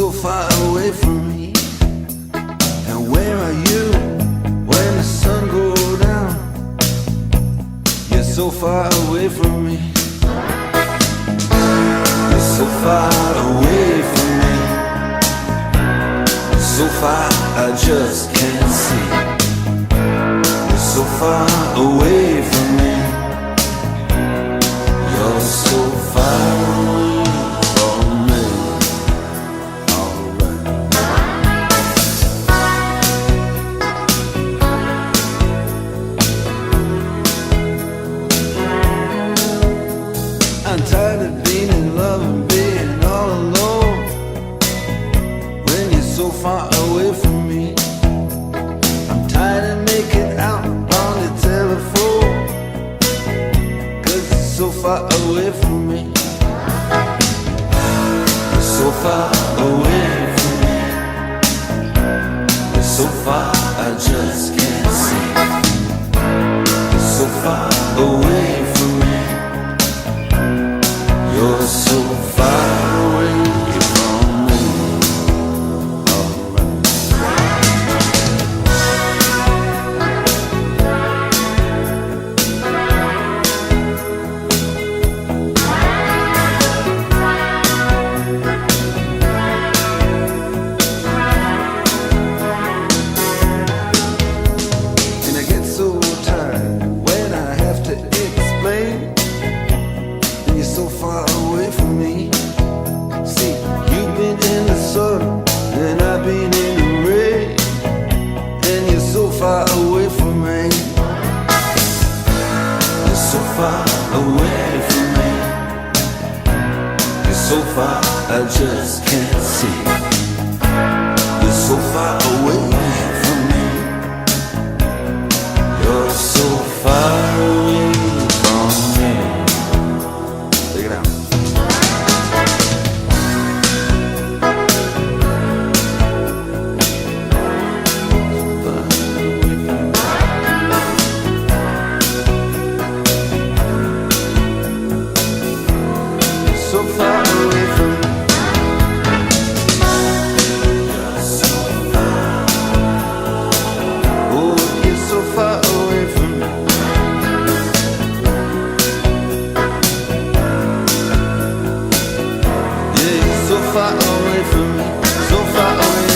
so far away from me. And where are you when the sun goes down? You're so far away from me. You're so far away from me. So far I just can't see. You're so far away from me. You're so far away from me. Alright. I'm tired of being in love and being all alone when you're so far away from me. I'm tired of making out on the telephone, 'cause you're so far away from me. You're so far away from me. You're so far I just can't see. You're so far away from me. You're so far away from me. Alright. And I get so tired when I have to explain. And you're so far away from me. See, you've been in the sun and I've been in the rain, and you're so far away from me. You're so far away from me. You're so far I just can't see. You're so far away from me. You're so far away from me. Take it out. So far away from me. Oh, you're so far away from me. Yeah, you're so far away from me. So far away